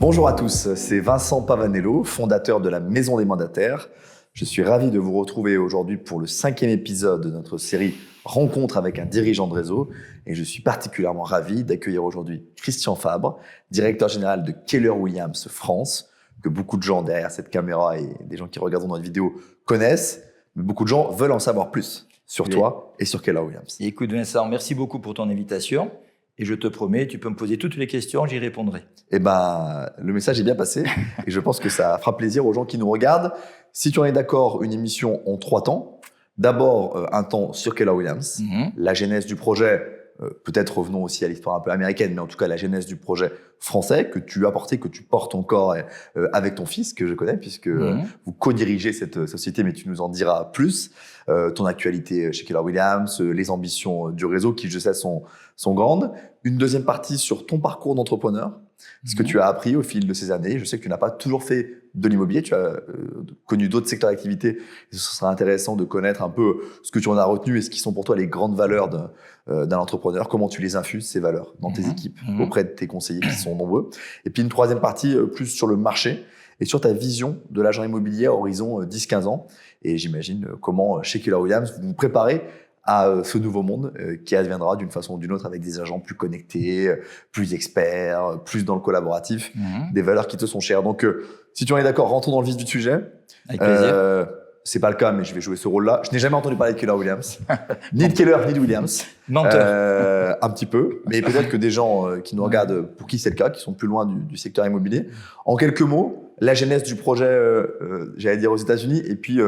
Bonjour à tous, c'est Vincent Pavanello, fondateur de la Maison des Mandataires. Je suis ravi de vous retrouver aujourd'hui pour le 5e épisode de notre série Rencontre avec un dirigeant de réseau. Et je suis particulièrement ravi d'accueillir aujourd'hui Christian Fabre, directeur général de Keller Williams France, que beaucoup de gens derrière cette caméra et des gens qui regardent notre vidéo connaissent, mais beaucoup de gens veulent en savoir plus sur toi et sur Keller Williams. Écoute Vincent, merci beaucoup pour ton invitation. Et je te promets, tu peux me poser toutes les questions, j'y répondrai. Eh ben, le message est bien passé et je pense que ça fera plaisir aux gens qui nous regardent. Si tu en es d'accord, une émission en 3 temps. D'abord, un temps sur Keller Williams, la genèse du projet, peut-être revenons aussi à l'histoire un peu américaine, mais en tout cas la genèse du projet français que tu as porté, que tu portes encore avec ton fils, que je connais, puisque vous co-dirigez cette société, mais tu nous en diras plus. Ton actualité chez Keller Williams, les ambitions du réseau qui, je sais, sont grandes. Une deuxième partie sur ton parcours d'entrepreneur, ce que tu as appris au fil de ces années. Je sais que tu n'as pas toujours fait de l'immobilier, tu as connu d'autres secteurs d'activité. Et ce sera intéressant de connaître un peu ce que tu en as retenu et ce qui sont pour toi les grandes valeurs d'un entrepreneur, comment tu les infuses, ces valeurs, dans tes équipes, auprès de tes conseillers qui sont nombreux. Et puis une troisième partie, plus sur le marché et sur ta vision de l'agent immobilier à horizon 10-15 ans. Et j'imagine comment, chez Keller Williams, vous vous préparez à ce nouveau monde qui adviendra d'une façon ou d'une autre avec des agents plus connectés, plus experts, plus dans le collaboratif, des valeurs qui te sont chères. Donc, si tu en es d'accord, rentrons dans le vif du sujet. Avec plaisir. C'est pas le cas, mais je vais jouer ce rôle-là. Je n'ai jamais entendu parler de Keller Williams, ni de Keller, ni de Williams. Menteur. Un petit peu, mais peut-être que des gens qui nous regardent, pour qui c'est le cas, qui sont plus loin du secteur immobilier. En quelques mots, la genèse du projet, j'allais dire aux États-Unis, et puis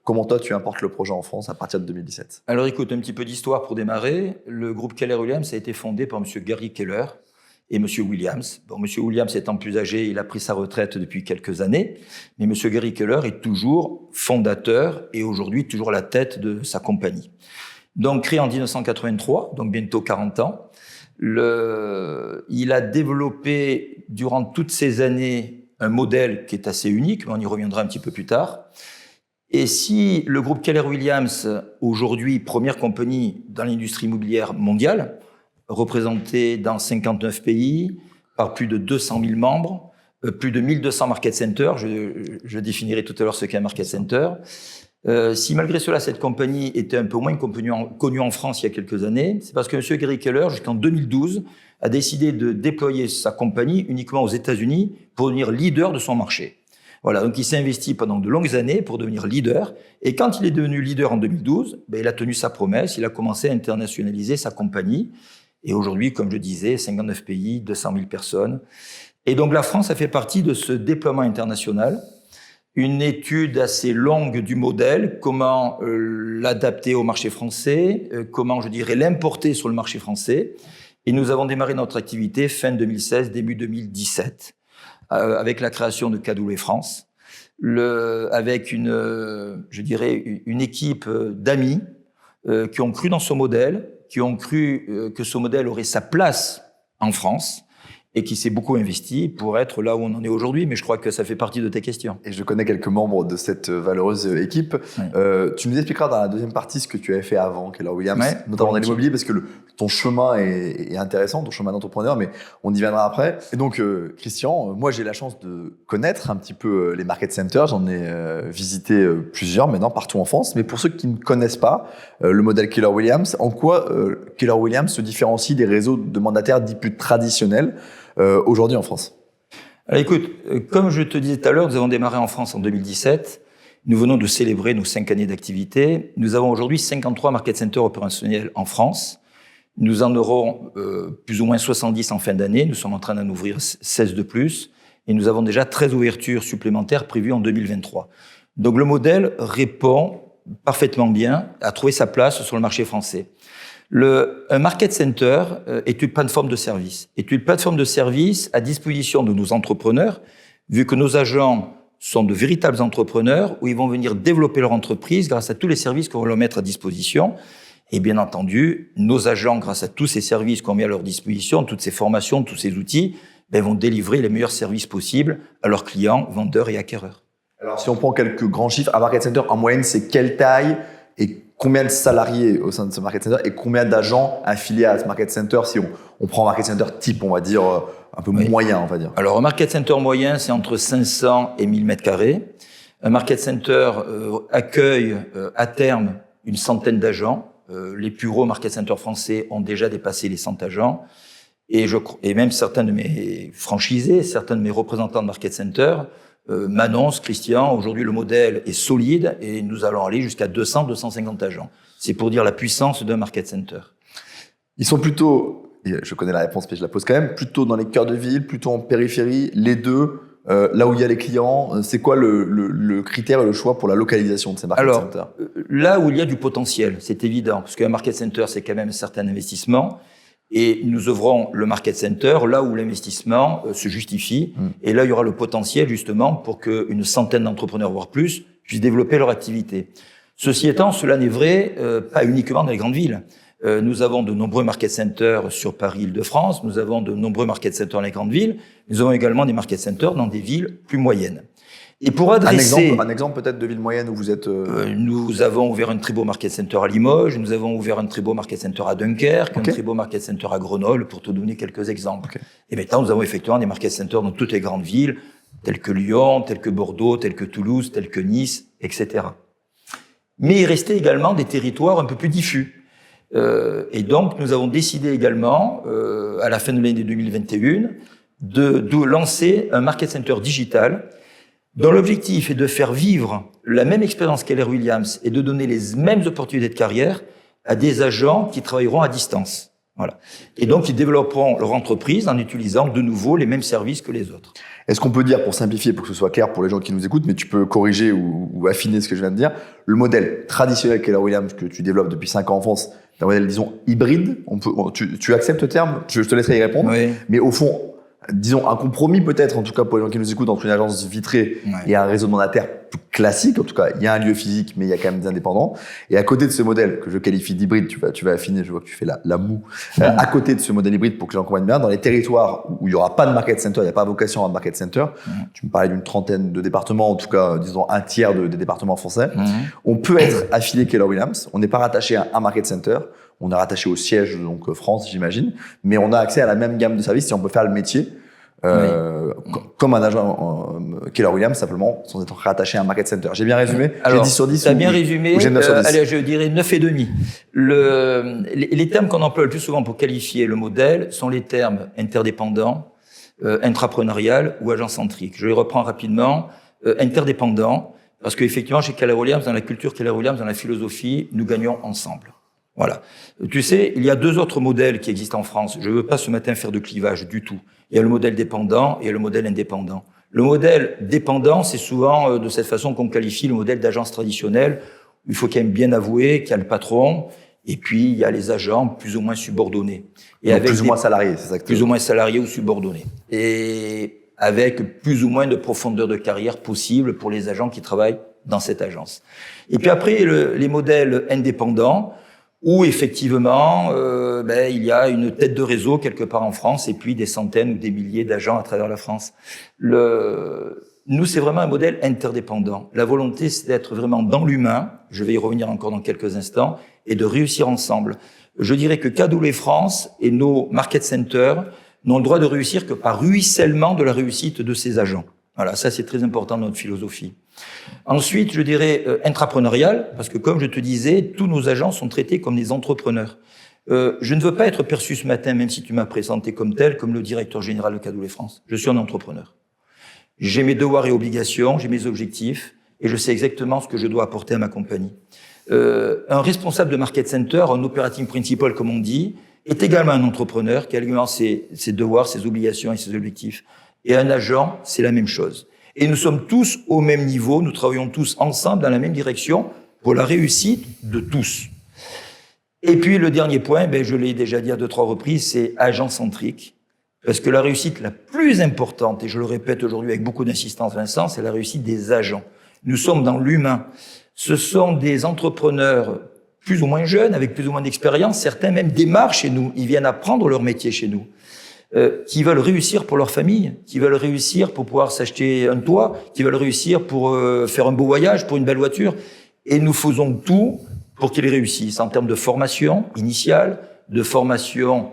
comment toi tu importes le projet en France à partir de 2017? Alors écoute, un petit peu d'histoire pour démarrer. Le groupe Keller Williams a été fondé par M. Gary Keller et M. Williams. Bon, M. Williams étant plus âgé, il a pris sa retraite depuis quelques années, mais M. Gary Keller est toujours fondateur et aujourd'hui toujours à la tête de sa compagnie. Donc créé en 1983, donc bientôt 40 ans, il a développé durant toutes ces années un modèle qui est assez unique, mais on y reviendra un petit peu plus tard. Et si le groupe Keller Williams, aujourd'hui première compagnie dans l'industrie immobilière mondiale, représentée dans 59 pays, par plus de 200 000 membres, plus de 1200 market centers, je définirai tout à l'heure ce qu'est un market center. Si malgré cela, cette compagnie était un peu moins connue en France il y a quelques années, c'est parce que M. Gary Keller, jusqu'en 2012, a décidé de déployer sa compagnie uniquement aux États-Unis pour devenir leader de son marché. Voilà, donc il s'est investi pendant de longues années pour devenir leader. Et quand il est devenu leader en 2012, il a tenu sa promesse, il a commencé à internationaliser sa compagnie. Et aujourd'hui, comme je disais, 59 pays, 200 000 personnes. Et donc la France a fait partie de ce déploiement international. Une étude assez longue du modèle, comment l'adapter au marché français, comment, je dirais, l'importer sur le marché français. Et nous avons démarré notre activité fin 2016, début 2017. Avec la création de KW France, avec je dirais, une équipe d'amis qui ont cru dans ce modèle, qui ont cru que ce modèle aurait sa place en France et qui s'est beaucoup investi pour être là où on en est aujourd'hui. Mais je crois que ça fait partie de tes questions. Et je connais quelques membres de cette valeureuse équipe. Ouais. Tu nous expliqueras dans la deuxième partie ce que tu avais fait avant Keller Williams, notamment dans l'immobilier, parce que ton chemin est intéressant, ton chemin d'entrepreneur, mais on y viendra après. Et donc, Christian, moi j'ai la chance de connaître un petit peu les market centers. J'en ai visité plusieurs maintenant partout en France. Mais pour ceux qui ne connaissent pas le modèle Keller Williams, en quoi Keller Williams se différencie des réseaux de mandataires dits plus traditionnels aujourd'hui en France? Alors écoute, comme je te disais tout à l'heure, nous avons démarré en France en 2017. Nous venons de célébrer nos 5 années d'activité. Nous avons aujourd'hui 53 market centers opérationnels en France. Nous en aurons plus ou moins 70 en fin d'année. Nous sommes en train d'en ouvrir 16 de plus. Et nous avons déjà 13 ouvertures supplémentaires prévues en 2023. Donc le modèle répond parfaitement bien à trouver sa place sur le marché français. Un market center est une plateforme de service. Est une plateforme de service à disposition de nos entrepreneurs, vu que nos agents sont de véritables entrepreneurs où ils vont venir développer leur entreprise grâce à tous les services qu'on va leur mettre à disposition. Et bien entendu, nos agents, grâce à tous ces services qu'on met à leur disposition, toutes ces formations, tous ces outils, vont délivrer les meilleurs services possibles à leurs clients, vendeurs et acquéreurs. Alors, si on prend quelques grands chiffres, un market center, en moyenne, c'est quelle taille et combien de salariés au sein de ce market center et combien d'agents affiliés à ce market center si on prend un market center type, on va dire, un peu moyen, on va dire. Alors, un market center moyen, c'est entre 500 et 1000 mètres carrés. Un market center accueille à terme une centaine d'agents. Les plus gros market centers français ont déjà dépassé les 100 agents. Et même certains de mes franchisés, certains de mes représentants de market center m'annoncent, Christian, aujourd'hui le modèle est solide et nous allons aller jusqu'à 200, 250 agents. C'est pour dire la puissance d'un market center. Ils sont plutôt, et je connais la réponse mais je la pose quand même, plutôt dans les cœurs de ville, plutôt en périphérie, les deux, là où il y a les clients. C'est quoi le critère et le choix pour la localisation de ces market centers? Là où il y a du potentiel, c'est évident, parce qu'un market center, c'est quand même un certain investissement. Et nous ouvrons le market center là où l'investissement se justifie. Et là, il y aura le potentiel justement pour qu'une centaine d'entrepreneurs, voire plus, puissent développer leur activité. Ceci étant, cela n'est vrai pas uniquement dans les grandes villes. Nous avons de nombreux market centers sur Paris, Île-de-France. Nous avons de nombreux market centers dans les grandes villes. Nous avons également des market centers dans des villes plus moyennes. Et pour adresser... Un exemple peut-être de ville moyenne où vous êtes... Nous avons ouvert un très beau market center à Limoges, nous avons ouvert un très beau market center à Dunkerque, un très beau market center à Grenoble, pour te donner quelques exemples. Et maintenant, nous avons effectivement des market centers dans toutes les grandes villes, telles que Lyon, telles que Bordeaux, telles que Toulouse, telles que Nice, etc. Mais il restait également des territoires un peu plus diffus. Et donc, nous avons décidé également, à la fin de l'année 2021, de lancer un market center digital dont l'objectif est de faire vivre la même expérience Keller Williams et de donner les mêmes opportunités de carrière à des agents qui travailleront à distance. Voilà. Et donc, ils développeront leur entreprise en utilisant de nouveau les mêmes services que les autres. Est-ce qu'on peut dire, pour simplifier, pour que ce soit clair pour les gens qui nous écoutent, mais tu peux corriger ou affiner ce que je viens de dire, le modèle traditionnel Keller Williams que tu développes depuis 5 ans en France, c'est un modèle, disons, hybride. Tu acceptes le terme? Je te laisserai y répondre. Oui. Mais au fond, disons, un compromis peut-être, en tout cas pour les gens qui nous écoutent, entre une agence vitrée et un réseau de mandataires plus classique. En tout cas, il y a un lieu physique, mais il y a quand même des indépendants. Et à côté de ce modèle que je qualifie d'hybride, tu vas affiner, je vois que tu fais la moue. À côté de ce modèle hybride, pour que les gens comprennent bien, dans les territoires où il n'y aura pas de market center, il n'y a pas vocation à un market center, tu me parlais d'une trentaine de départements, en tout cas, disons, un tiers des départements français, on peut être affilié Keller Williams, on n'est pas rattaché à un market center, on est rattaché au siège, donc France, j'imagine, mais on a accès à la même gamme de services si on peut faire le métier. Comme un agent Keller Williams, simplement, sans être rattaché à un market center. J'ai bien résumé? Alors, j'ai 10 sur 10. T'as bien résumé. J'ai 9 sur 10. Allez, je dirais 9,5. Les termes qu'on emploie le plus souvent pour qualifier le modèle sont les termes interdépendant, intrapreneurial ou agent-centrique. Je les reprends rapidement. Interdépendant, parce qu'effectivement, chez Keller Williams, dans la culture Keller Williams, dans la philosophie, nous gagnons ensemble. Voilà. Tu sais, il y a 2 autres modèles qui existent en France. Je ne veux pas ce matin faire de clivage du tout. Il y a le modèle dépendant et le modèle indépendant. Le modèle dépendant, c'est souvent de cette façon qu'on qualifie le modèle d'agence traditionnelle. Il faut quand même bien avouer qu'il y a le patron et puis il y a les agents plus ou moins subordonnés. Et donc avec plus ou moins salariés, c'est ça que plus ou moins salariés ou subordonnés. Et avec plus ou moins de profondeur de carrière possible pour les agents qui travaillent dans cette agence. Et puis après, les modèles indépendants, où effectivement, il y a une tête de réseau quelque part en France et puis des centaines ou des milliers d'agents à travers la France. Nous, c'est vraiment un modèle interdépendant. La volonté, c'est d'être vraiment dans l'humain, je vais y revenir encore dans quelques instants, et de réussir ensemble. Je dirais que Cadolet France et nos market centers n'ont le droit de réussir que par ruissellement de la réussite de ces agents. Voilà, ça c'est très important dans notre philosophie. Ensuite, je dirais intrapreneurial, parce que comme je te disais, tous nos agents sont traités comme des entrepreneurs. Je ne veux pas être perçu ce matin, même si tu m'as présenté comme tel, comme le directeur général de Cadolet France. Je suis un entrepreneur. J'ai mes devoirs et obligations, j'ai mes objectifs, et je sais exactement ce que je dois apporter à ma compagnie. Un responsable de market center, un operating principal, comme on dit, est également un entrepreneur qui a également ses devoirs, ses obligations et ses objectifs. Et un agent, c'est la même chose. Et nous sommes tous au même niveau, nous travaillons tous ensemble dans la même direction pour la réussite de tous. Et puis le dernier point, je l'ai déjà dit à 2-3 reprises, c'est agent-centrique. Parce que la réussite la plus importante, et je le répète aujourd'hui avec beaucoup d'insistance, Vincent, c'est la réussite des agents. Nous sommes dans l'humain. Ce sont des entrepreneurs plus ou moins jeunes, avec plus ou moins d'expérience, certains même démarrent chez nous, ils viennent apprendre leur métier chez nous. Qui veulent réussir pour leur famille, qui veulent réussir pour pouvoir s'acheter un toit, qui veulent réussir pour faire un beau voyage, pour une belle voiture. Et nous faisons tout pour qu'ils réussissent en termes de formation initiale, de formation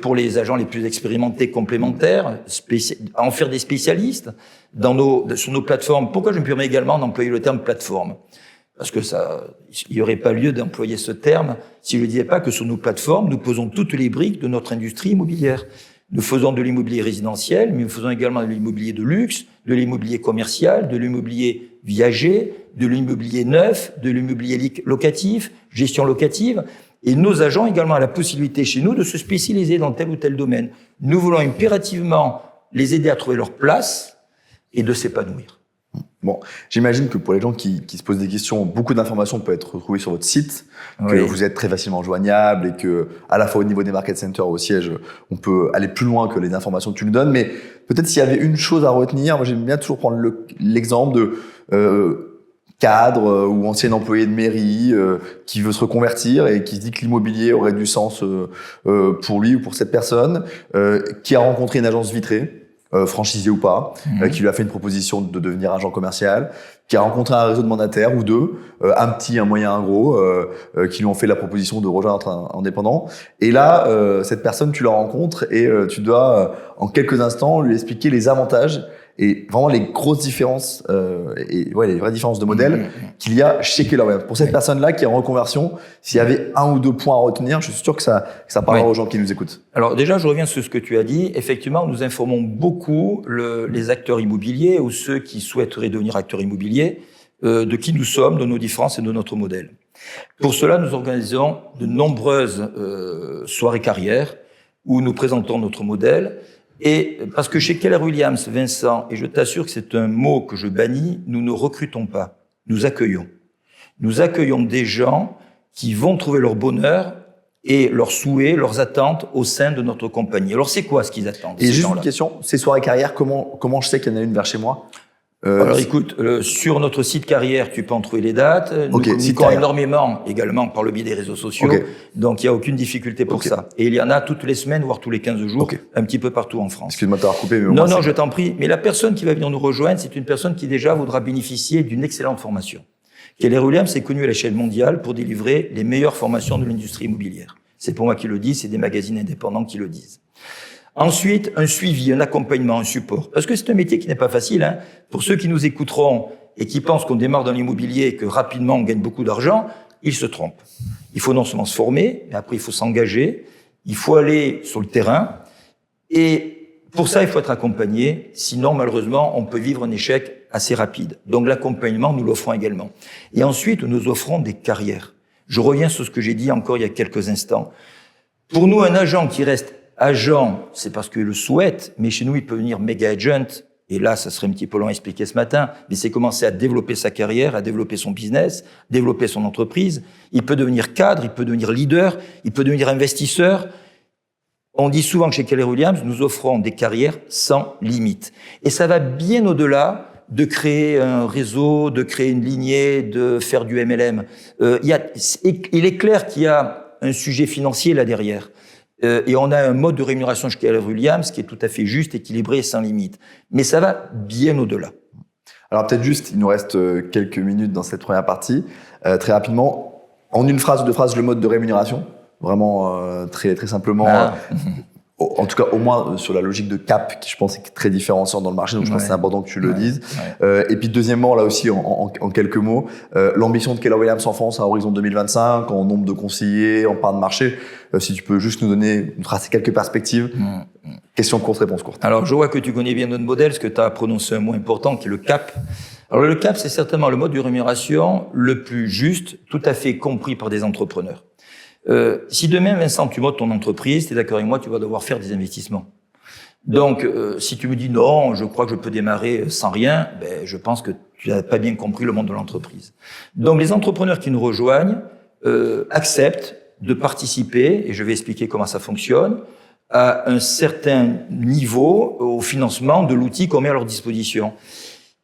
pour les agents les plus expérimentés complémentaires, en faire des spécialistes sur nos plateformes. Pourquoi je me permets également d'employer le terme plateforme? Parce que il n'y aurait pas lieu d'employer ce terme si je ne disais pas que sur nos plateformes, nous posons toutes les briques de notre industrie immobilière. Nous faisons de l'immobilier résidentiel, mais nous faisons également de l'immobilier de luxe, de l'immobilier commercial, de l'immobilier viager, de l'immobilier neuf, de l'immobilier locatif, gestion locative. Et nos agents également ont la possibilité chez nous de se spécialiser dans tel ou tel domaine. Nous voulons impérativement les aider à trouver leur place et de s'épanouir. Bon, j'imagine que pour les gens qui se posent des questions, beaucoup d'informations peuvent être retrouvées sur votre site, que vous êtes très facilement joignable et que, à la fois au niveau des market centers au siège, on peut aller plus loin que les informations que tu nous donnes. Mais peut-être s'il y avait une chose à retenir, moi j'aime bien toujours prendre l'exemple de cadre ou ancien employé de mairie qui veut se reconvertir et qui se dit que l'immobilier aurait du sens pour lui ou pour cette personne, qui a rencontré une agence vitrée, franchisé ou pas, qui lui a fait une proposition de devenir agent commercial, qui a rencontré un réseau de mandataires ou deux, un petit, un moyen, un gros, qui lui ont fait la proposition de rejoindre un indépendant. Et là, cette personne, tu la rencontres et tu dois, en quelques instants, lui expliquer les avantages et vraiment les grosses différences les vraies différences de modèle qu'il y a chez Keller Williams. Pour cette personne-là qui est en reconversion, s'il y avait un ou deux points à retenir, je suis sûr que ça parlera aux gens qui nous écoutent. Alors déjà, je reviens sur ce que tu as dit. Effectivement, nous informons beaucoup les acteurs immobiliers ou ceux qui souhaiteraient devenir acteurs immobiliers de qui nous sommes, de nos différences et de notre modèle. Pour cela, nous organisons de nombreuses soirées carrières où nous présentons notre modèle. Et parce que chez Keller Williams, Vincent, et je t'assure que c'est un mot que je bannis, nous ne recrutons pas, nous accueillons. Nous accueillons des gens qui vont trouver leur bonheur et leurs souhaits, leurs attentes au sein de notre compagnie. Alors c'est quoi ce qu'ils attendent? Et juste une question, ces soirées carrières, comment je sais qu'il y en a une vers chez moi? Alors écoute, sur notre site carrière, tu peux en trouver les dates. Nous communiquons énormément également par le biais des réseaux sociaux. Donc il n'y a aucune difficulté pour ça. Et il y en a toutes les semaines, voire tous les 15 jours, un petit peu partout en France. Excuse-moi de t'avoir coupé. Mais non, je t'en prie. Mais la personne qui va venir nous rejoindre, c'est une personne qui déjà voudra bénéficier d'une excellente formation. Keller Williams est connu à l'échelle mondiale pour délivrer les meilleures formations de l'industrie immobilière. C'est pour moi qui le dis, c'est des magazines indépendants qui le disent. Ensuite, un suivi, un accompagnement, un support. Parce que c'est un métier qui n'est pas facile, hein. Pour ceux qui nous écouteront et qui pensent qu'on démarre dans l'immobilier et que rapidement on gagne beaucoup d'argent, ils se trompent. Il faut non seulement se former, mais après il faut s'engager, il faut aller sur le terrain. Et pour ça, il faut être accompagné. Sinon, malheureusement, on peut vivre un échec assez rapide. Donc l'accompagnement, nous l'offrons également. Et ensuite, nous offrons des carrières. Je reviens sur ce que j'ai dit encore il y a quelques instants. Pour nous, un agent qui reste agent, c'est parce qu'il le souhaite, mais chez nous, il peut venir méga agent. Et là, ça serait un petit peu long à expliquer ce matin, mais c'est commencer à développer sa carrière, à développer son business, développer son entreprise. Il peut devenir cadre, il peut devenir leader, il peut devenir investisseur. On dit souvent que chez Keller Williams, nous offrons des carrières sans limite. Et ça va bien au-delà de créer un réseau, de créer une lignée, de faire du MLM. Il est clair qu'il y a un sujet financier là derrière. Et on a un mode de rémunération chez Keller Williams qui est tout à fait juste, équilibré et sans limite. Mais ça va bien au-delà. Alors peut-être juste, il nous reste quelques minutes dans cette première partie. Très rapidement, en une phrase ou deux phrases, le mode de rémunération. Vraiment très, très simplement. En tout cas, au moins sur la logique de cap, qui je pense est très différenciante dans le marché, donc je pense que c'est important que tu le dises. Et puis deuxièmement, là aussi, en quelques mots, l'ambition de Keller Williams en France à horizon 2025, en nombre de conseillers, en part de marché, si tu peux juste nous tracer quelques perspectives. Question courte, réponse courte. Alors, je vois que tu connais bien notre modèle, parce que tu as prononcé un mot important qui est le cap. Alors, le cap, c'est certainement le mode de rémunération le plus juste, tout à fait compris par des entrepreneurs. Si demain, Vincent, tu montes ton entreprise, tu es d'accord avec moi, tu vas devoir faire des investissements. Donc, si tu me dis non, je crois que je peux démarrer sans rien, je pense que tu n'as pas bien compris le monde de l'entreprise. Donc, les entrepreneurs qui nous rejoignent acceptent de participer, et je vais expliquer comment ça fonctionne, à un certain niveau au financement de l'outil qu'on met à leur disposition.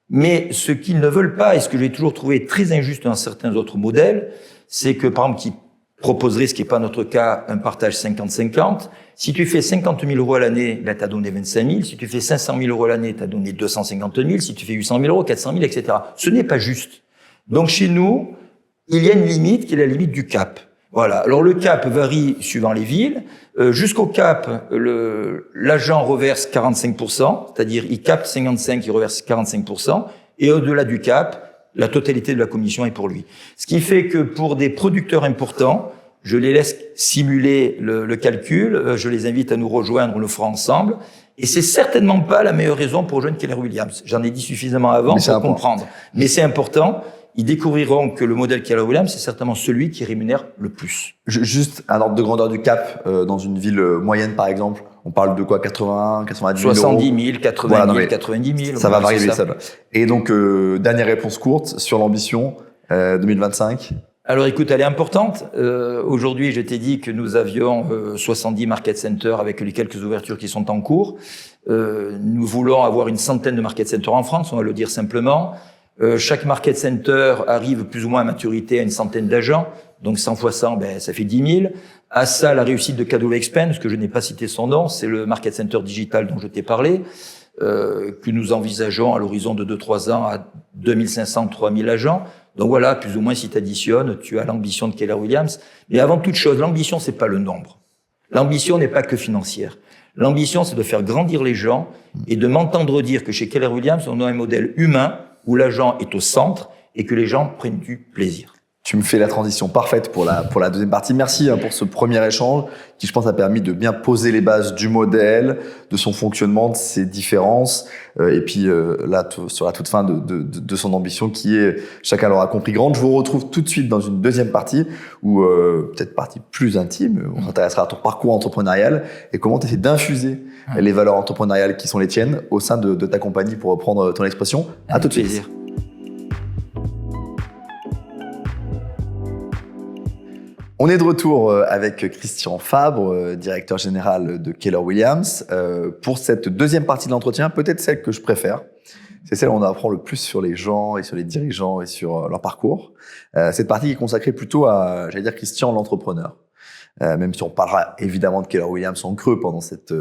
Mais ce qu'ils ne veulent pas, et ce que j'ai toujours trouvé très injuste dans certains autres modèles, c'est que, par exemple, qui proposerait, ce qui n'est pas notre cas, un partage 50-50. Si tu fais 50 000 euros à l'année, là, tu as donné 25 000. Si tu fais 500 000 euros à l'année, tu as donné 250 000. Si tu fais 800 000 euros, 400 000, etc. Ce n'est pas juste. Donc, chez nous, il y a une limite qui est la limite du cap. Voilà. Alors le cap varie suivant les villes. Jusqu'au cap, l'agent reverse 45%, c'est-à-dire il capte 55, il reverse 45%, et au-delà du cap, la totalité de la commission est pour lui. Ce qui fait que pour des producteurs importants, je les laisse simuler le calcul, je les invite à nous rejoindre, on le fera ensemble. Et c'est certainement pas la meilleure raison pour rejoindre Keller Williams. J'en ai dit suffisamment avant pour comprendre. Mais c'est important. Ils découvriront que le modèle Keller Williams, c'est certainement celui qui rémunère le plus. Juste un ordre de grandeur du cap, dans une ville moyenne par exemple, on parle de quoi, 80, 90 000 70 000, 80 000, 90 000. Ça va varier, ça. Et donc, dernière réponse courte sur l'ambition 2025. Alors écoute, elle est importante. Aujourd'hui, je t'ai dit que nous avions 70 market centers avec les quelques ouvertures qui sont en cours. Nous voulons avoir une centaine de market centers en France, on va le dire simplement. Chaque market center arrive plus ou moins à maturité à une centaine d'agents. Donc 100 fois 100, ça fait 10 000. À ça, la réussite de Cadeau Expen, parce que je n'ai pas cité son nom, c'est le market center digital dont je t'ai parlé, que nous envisageons à l'horizon de 2-3 ans à 2500, 3000 agents. Donc voilà, plus ou moins, si tu additionnes, tu as l'ambition de Keller Williams. Mais avant toute chose, l'ambition, c'est pas le nombre. L'ambition n'est pas que financière. L'ambition, c'est de faire grandir les gens et de m'entendre dire que chez Keller Williams, on a un modèle humain où l'agent est au centre et que les gens prennent du plaisir. Tu me fais la transition parfaite pour la deuxième partie. Merci pour ce premier échange qui, je pense, a permis de bien poser les bases du modèle, de son fonctionnement, de ses différences, et puis là, sur la toute fin de son ambition qui est, chacun l'aura compris, grande. Je vous retrouve tout de suite dans une deuxième partie, où peut-être partie plus intime, on s'intéressera à ton parcours entrepreneurial et comment tu essaies d'infuser les valeurs entrepreneuriales qui sont les tiennes au sein de ta compagnie, pour reprendre ton expression. À tout de suite. On est de retour avec Christian Fabre, directeur général de Keller Williams, pour cette deuxième partie de l'entretien, peut-être celle que je préfère. C'est celle où on apprend le plus sur les gens et sur les dirigeants et sur leur parcours. Cette partie qui est consacrée plutôt à, j'allais dire, Christian l'entrepreneur. Même si on parlera évidemment de Keller Williams en creux pendant cette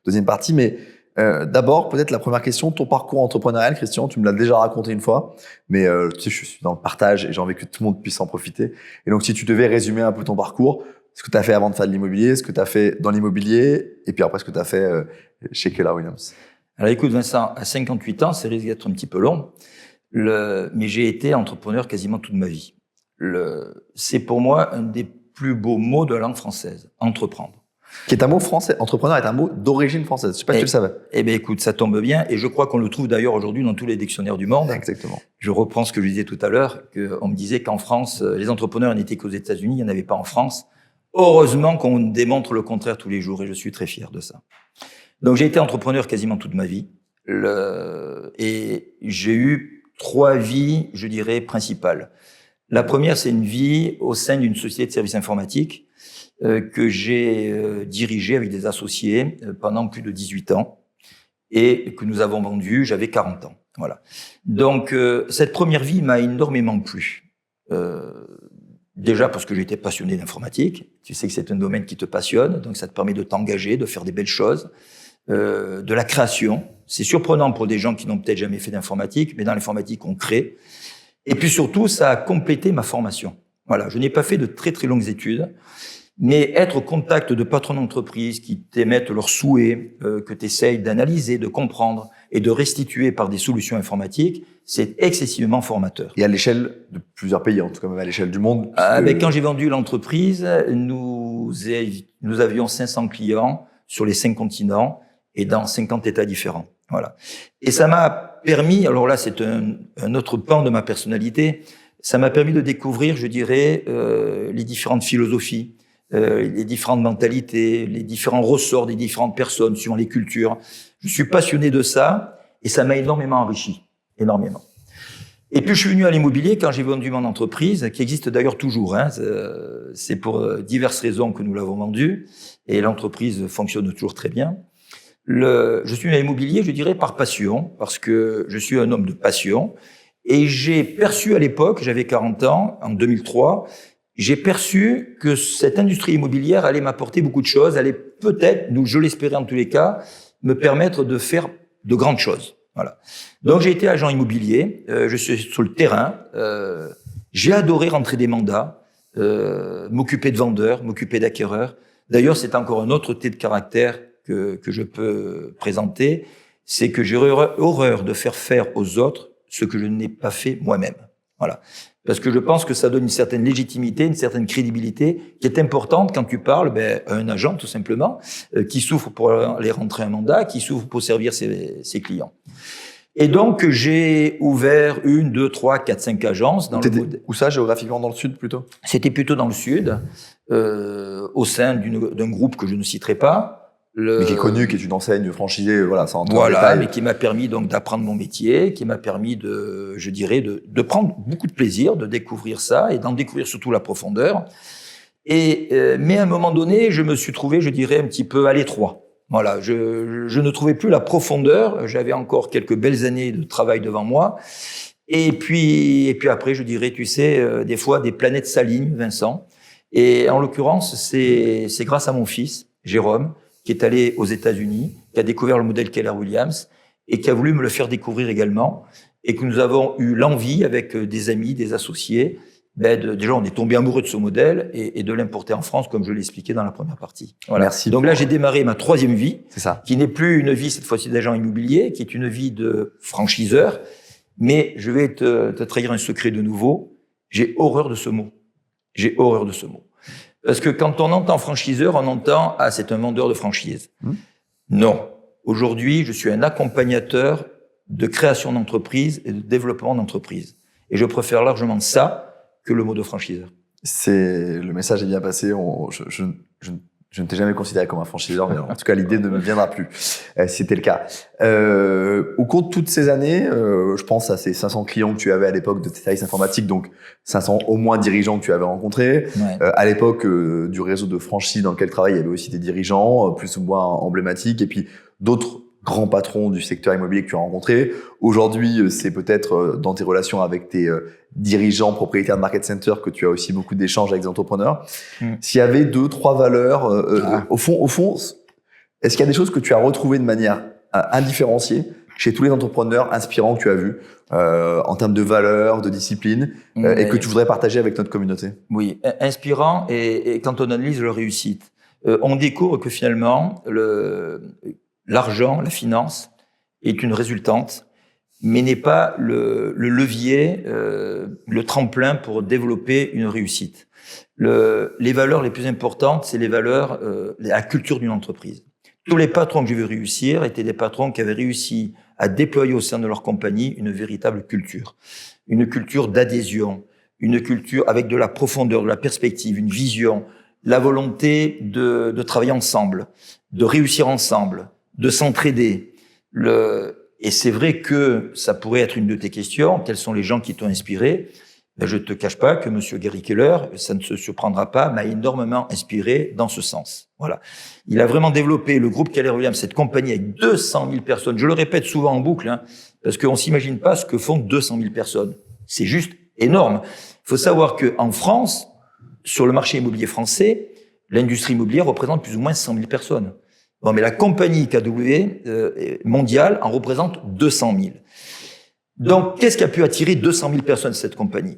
deuxième partie, mais d'abord, peut-être la première question, ton parcours entrepreneurial, Christian, tu me l'as déjà raconté une fois, mais tu sais, je suis dans le partage et j'ai envie que tout le monde puisse en profiter. Et donc, si tu devais résumer un peu ton parcours, ce que tu as fait avant de faire de l'immobilier, ce que tu as fait dans l'immobilier, et puis après, ce que tu as fait chez Keller Williams. Alors écoute Vincent, à 58 ans, ça risque d'être un petit peu long, mais j'ai été entrepreneur quasiment toute ma vie. C'est pour moi un des plus beaux mots de la langue française, entreprendre. Qui est un mot français. Entrepreneur est un mot d'origine française. Je sais pas si tu le savais. Eh bien, écoute, ça tombe bien. Et je crois qu'on le trouve d'ailleurs aujourd'hui dans tous les dictionnaires du monde. Exactement. Je reprends ce que je disais tout à l'heure, qu'on me disait qu'en France, les entrepreneurs n'étaient qu'aux États-Unis, il n'y en avait pas en France. Heureusement qu'on démontre le contraire tous les jours et je suis très fier de ça. Donc, j'ai été entrepreneur quasiment toute ma vie. Et j'ai eu 3 vies, je dirais, principales. La première, c'est une vie au sein d'une société de services informatiques que j'ai dirigé avec des associés pendant plus de 18 ans et que nous avons vendu, j'avais 40 ans. Voilà. Donc, cette première vie m'a énormément plu. Déjà parce que j'étais passionné d'informatique. Tu sais que c'est un domaine qui te passionne, donc ça te permet de t'engager, de faire des belles choses, de la création. C'est surprenant pour des gens qui n'ont peut-être jamais fait d'informatique, mais dans l'informatique, on crée. Et puis surtout, ça a complété ma formation. Voilà. Je n'ai pas fait de très, très longues études. Mais être au contact de patrons d'entreprise qui t'émettent leurs souhaits, que tu essayes d'analyser, de comprendre et de restituer par des solutions informatiques, c'est excessivement formateur. Et à l'échelle de plusieurs pays, en tout cas même à l'échelle du monde. Quand j'ai vendu l'entreprise, nous avions 500 clients sur les 5 continents et dans 50 États différents. Voilà. Et ça m'a permis, alors là c'est un autre pan de ma personnalité, ça m'a permis de découvrir, je dirais, les différentes philosophies, les différentes mentalités, les différents ressorts des différentes personnes, suivant les cultures. Je suis passionné de ça et ça m'a énormément enrichi, énormément. Et puis je suis venu à l'immobilier quand j'ai vendu mon entreprise, qui existe d'ailleurs toujours. C'est pour diverses raisons que nous l'avons vendue et l'entreprise fonctionne toujours très bien. Je suis venu à l'immobilier, je dirais, par passion, parce que je suis un homme de passion et j'ai perçu à l'époque, j'avais 40 ans, en 2003, j'ai perçu que cette industrie immobilière allait m'apporter beaucoup de choses, allait peut-être, je l'espérais en tous les cas, me permettre de faire de grandes choses. Voilà. Donc j'ai été agent immobilier, je suis sur le terrain, J'ai adoré rentrer des mandats, m'occuper de vendeurs, m'occuper d'acquéreurs. D'ailleurs, c'est encore un autre trait de caractère que je peux présenter, c'est que j'ai horreur de faire aux autres ce que je n'ai pas fait moi-même. Voilà. Parce que je pense que ça donne une certaine légitimité, une certaine crédibilité qui est importante quand tu parles à un agent, tout simplement, qui souffre pour aller rentrer un mandat, qui souffre pour servir ses clients. Et donc, j'ai ouvert 1, 2, 3, 4, 5 agences. Où ça, géographiquement, dans le sud, plutôt? C'était plutôt dans le sud, au sein d'un groupe que je ne citerai pas. Mais qui est connu, qui est une enseigne franchisée, voilà, ça entre voilà, mais qui m'a permis donc d'apprendre mon métier, qui m'a permis de prendre beaucoup de plaisir, de découvrir ça et d'en découvrir surtout la profondeur. Mais à un moment donné, je me suis trouvé, je dirais, un petit peu à l'étroit. Voilà, je ne trouvais plus la profondeur. J'avais encore quelques belles années de travail devant moi. Et puis après, je dirais, tu sais, des fois, des planètes s'alignent, Vincent. Et en l'occurrence, c'est grâce à mon fils, Jérôme, qui est allé aux États-Unis, qui a découvert le modèle Keller-Williams et qui a voulu me le faire découvrir également, et que nous avons eu l'envie, avec des amis, des associés, déjà on est tombé amoureux de ce modèle et de l'importer en France, comme je l'ai expliqué dans la première partie. Voilà. Merci. Donc là, j'ai démarré ma 3e vie, c'est ça, qui n'est plus une vie cette fois-ci d'agent immobilier, qui est une vie de franchiseur. Mais je vais te trahir un secret de nouveau. J'ai horreur de ce mot. J'ai horreur de ce mot. Parce que quand on entend franchiseur, on entend « Ah, c'est un vendeur de franchise ». Non. Aujourd'hui, je suis un accompagnateur de création d'entreprise et de développement d'entreprise. Et je préfère largement ça que le mot de franchiseur. Le message est bien passé. Je ne t'ai jamais considéré comme un franchiseur, mais en tout cas, l'idée ne me viendra plus. C'était le cas. Au cours de toutes ces années, je pense à ces 500 clients que tu avais à l'époque de tes services informatiques, donc 500 au moins dirigeants que tu avais rencontrés. Ouais. À l'époque du réseau de franchise dans lequel tu travailles, il y avait aussi des dirigeants plus ou moins emblématiques, et puis d'autres grands patrons du secteur immobilier que tu as rencontrés. Aujourd'hui, c'est peut-être dans tes relations avec tes dirigeants, propriétaires de market center que tu as aussi beaucoup d'échanges avec des entrepreneurs. S'il y avait 2, 3 valeurs, au fond, est-ce qu'il y a des choses que tu as retrouvées de manière indifférenciée chez tous les entrepreneurs inspirants que tu as vus en termes de valeurs, de discipline, et que tu voudrais partager avec notre communauté? Oui, inspirant, et quand on analyse leur réussite, on découvre que finalement, l'argent, la finance, est une résultante, mais n'est pas le levier, le tremplin pour développer une réussite. Les valeurs les plus importantes, c'est les valeurs, la culture d'une entreprise. Tous les patrons que j'ai vu réussir étaient des patrons qui avaient réussi à déployer au sein de leur compagnie une véritable culture. Une culture d'adhésion, une culture avec de la profondeur, de la perspective, une vision, la volonté de travailler ensemble, de réussir ensemble, de s'entraider. Et c'est vrai que ça pourrait être une de tes questions. Quels sont les gens qui t'ont inspiré? Je te cache pas que Monsieur Gary Keller, ça ne se surprendra pas, m'a énormément inspiré dans ce sens. Voilà. Il a vraiment développé le groupe Keller-Williams, cette compagnie avec 200 000 personnes. Je le répète souvent en boucle, parce qu'on s'imagine pas ce que font 200 000 personnes. C'est juste énorme. Il faut savoir que en France, sur le marché immobilier français, l'industrie immobilière représente plus ou moins 100 000 personnes. Bon, mais la compagnie KW mondiale en représente 200 000. Donc, qu'est-ce qui a pu attirer 200 000 personnes, cette compagnie?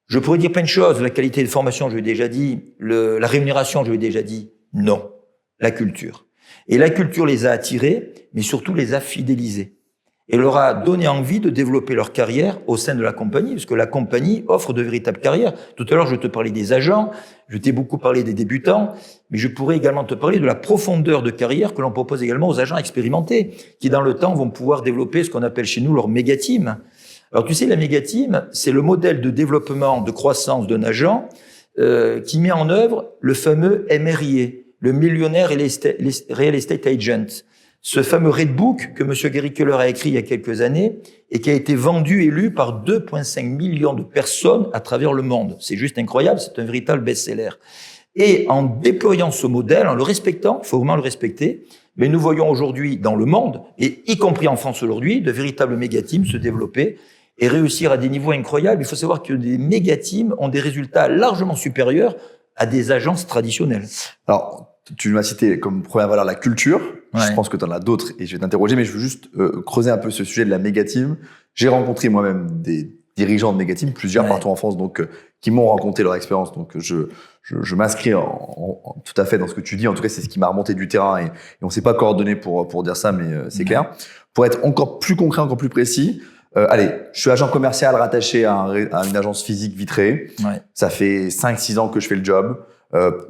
Je pourrais dire plein de choses. La qualité de formation, je l'ai déjà dit. La rémunération, je l'ai déjà dit. Non. La culture. Et la culture les a attirés, mais surtout les a fidélisés. Et leur a donné envie de développer leur carrière au sein de la compagnie, parce que la compagnie offre de véritables carrières. Tout à l'heure, je te parlais des agents, je t'ai beaucoup parlé des débutants, mais je pourrais également te parler de la profondeur de carrière que l'on propose également aux agents expérimentés, qui dans le temps vont pouvoir développer ce qu'on appelle chez nous leur méga team. Alors tu sais, la méga team, c'est le modèle de développement, de croissance d'un agent qui met en œuvre le fameux MRIA, le Millionaire Real Estate Agent. Ce fameux Red Book que M. Gary Keller a écrit il y a quelques années et qui a été vendu et lu par 2,5 millions de personnes à travers le monde. C'est juste incroyable, c'est un véritable best-seller. Et en déployant ce modèle, en le respectant, il faut vraiment le respecter, mais nous voyons aujourd'hui dans le monde, et y compris en France aujourd'hui, de véritables méga-teams se développer et réussir à des niveaux incroyables. Il faut savoir que des méga-teams ont des résultats largement supérieurs à des agences traditionnelles. Alors, tu m'as cité comme première valeur la culture. Ouais. Je pense que tu en as d'autres et je vais t'interroger, mais je veux juste creuser un peu ce sujet de la méga team. J'ai rencontré moi-même des dirigeants de méga teams, plusieurs partout en France, donc qui m'ont raconté leur expérience. Donc je m'inscris tout à fait dans ce que tu dis. En tout cas, c'est ce qui m'a remonté du terrain et on s'est pas coordonné pour dire ça, mais c'est clair. Pour être encore plus concret, encore plus précis, allez, je suis agent commercial rattaché à une agence physique vitrée. Ouais. Ça fait 5-6 ans que je fais le job.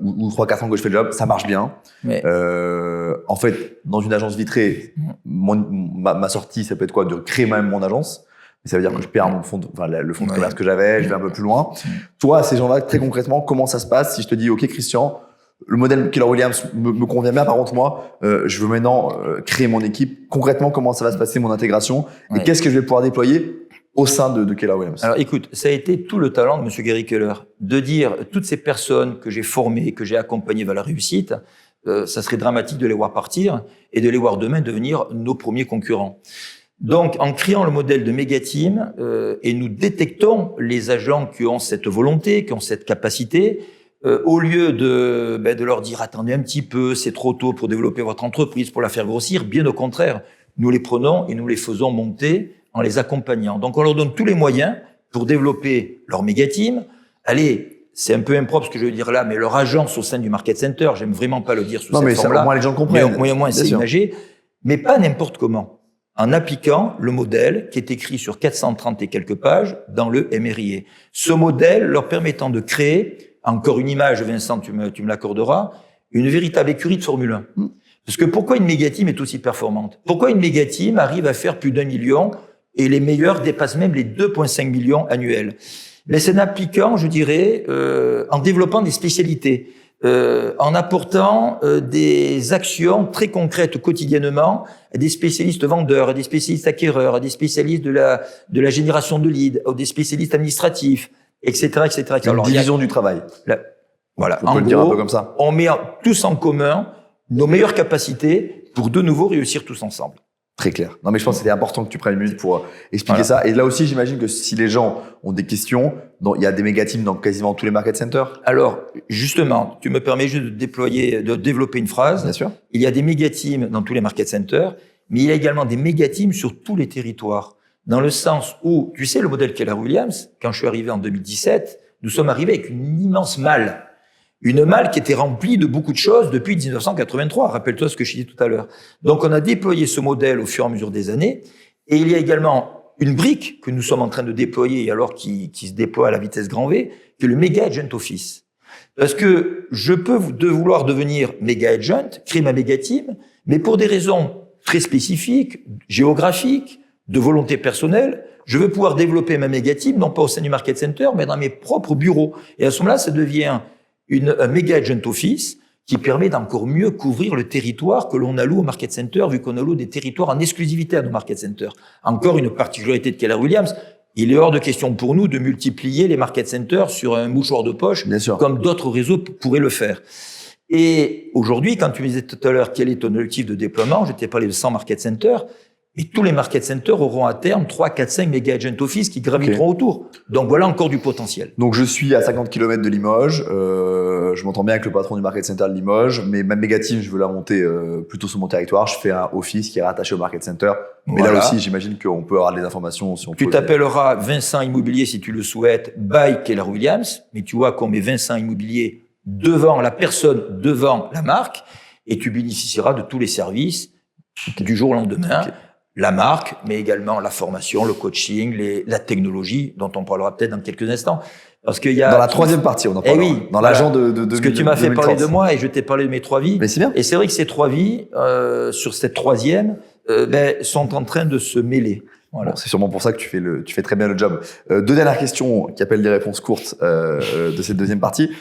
Ou 3-4 ans que je fais le job, ça marche bien. En fait, dans une agence vitrée, ma sortie, ça peut être quoi? De créer même mon agence. Mais ça veut dire que je perds le fonds de commerce que j'avais, je vais un peu plus loin. Toi, ces gens-là, très concrètement, comment ça se passe si je te dis, OK, Christian, le modèle Keller Williams me convient bien. Par contre, moi, je veux maintenant créer mon équipe. Concrètement, comment ça va se passer, mon intégration? Et qu'est-ce que je vais pouvoir déployer au sein de Keller Williams? Alors écoute, ça a été tout le talent de M. Gary Keller, de dire toutes ces personnes que j'ai formées, que j'ai accompagnées vers la réussite, ça serait dramatique de les voir partir et de les voir demain devenir nos premiers concurrents. Donc, en créant le modèle de méga-team, et nous détectons les agents qui ont cette volonté, qui ont cette capacité, au lieu de leur dire « attendez un petit peu, c'est trop tôt pour développer votre entreprise, pour la faire grossir », bien au contraire, nous les prenons et nous les faisons monter en les accompagnant. Donc, on leur donne tous les moyens pour développer leur méga-team. Allez, c'est un peu impropre ce que je veux dire là, mais leur agence au sein du Market Center, j'aime vraiment pas le dire sous cette forme-là. Au moins les gens comprennent. Mais au moins c'est imagé, mais pas n'importe comment. En appliquant le modèle qui est écrit sur 430 et quelques pages dans le MRIA. Ce modèle leur permettant de créer, encore une image, Vincent, tu me l'accorderas, une véritable écurie de Formule 1. Parce que pourquoi une méga-team est aussi performante? Pourquoi une méga-team arrive à faire plus d'1 million et les meilleurs dépassent même les 2,5 millions annuels? Mais c'est en appliquant, je dirais, en développant des spécialités. En apportant des actions très concrètes quotidiennement à des spécialistes vendeurs, à des spécialistes acquéreurs, à des spécialistes de la génération de leads, à des spécialistes administratifs, etc., etc. Une division du travail. Voilà. On peut le dire un peu comme ça. On met tous en commun nos meilleures capacités pour de nouveau réussir tous ensemble. Très clair. Non, mais je pense que c'était important que tu prennes une minute pour expliquer ça. Et là aussi, j'imagine que si les gens ont des questions, il y a des méga-teams dans quasiment tous les market centers. Alors, justement, tu me permets juste de développer une phrase. Bien sûr. Il y a des méga-teams dans tous les market centers, mais il y a également des méga-teams sur tous les territoires. Dans le sens où, tu sais, le modèle Keller Williams, quand je suis arrivé en 2017, nous sommes arrivés avec une immense malle. Une malle qui était remplie de beaucoup de choses depuis 1983. Rappelle-toi ce que je disais tout à l'heure. Donc, on a déployé ce modèle au fur et à mesure des années. Et il y a également une brique que nous sommes en train de déployer, alors qui se déploie à la vitesse grand V, qui est le Mega Agent Office. Parce que je peux vouloir devenir Mega Agent, créer ma Mega Team, mais pour des raisons très spécifiques, géographiques, de volonté personnelle, je veux pouvoir développer ma Mega Team, non pas au sein du Market Center, mais dans mes propres bureaux. Et à ce moment-là, ça devient un Mega Agent Office qui permet d'encore mieux couvrir le territoire que l'on alloue au Market Center, vu qu'on alloue des territoires en exclusivité à nos Market Center. Encore une particularité de Keller Williams, il est hors de question pour nous de multiplier les Market Centers sur un mouchoir de poche, comme d'autres réseaux pourraient le faire. Et aujourd'hui, quand tu me disais tout à l'heure quel est ton objectif de déploiement, je t'ai parlé de 100 Market Centers, et tous les market centers auront à terme 3, 4, 5 méga agent office qui graviteront autour. Donc voilà encore du potentiel. Donc je suis à 50 km de Limoges, je m'entends bien avec le patron du market center de Limoges, mais ma méga team, je veux la monter plutôt sur mon territoire. Je fais un office qui est rattaché au market center. Mais là aussi, j'imagine qu'on peut avoir des informations si on peut. Tu t'appelleras Vincent Immobilier si tu le souhaites, by Keller Williams, mais tu vois qu'on met Vincent Immobilier devant la personne, devant la marque, et tu bénéficieras de tous les services du jour au lendemain. La marque, mais également la formation, le coaching, la technologie, dont on parlera peut-être dans quelques instants. Parce qu'il y a... Dans la troisième partie, on en parlera. Oui, dans l'agent de Parce que tu m'as fait 2030. parler de moi et je t'ai parlé de mes 3 vies. Mais c'est bien. Et c'est vrai que ces 3 vies, sur cette troisième, sont en train de se mêler. Voilà. Bon, c'est sûrement pour ça que tu fais très bien le job. 2 dernières questions qui appellent des réponses courtes de cette deuxième partie.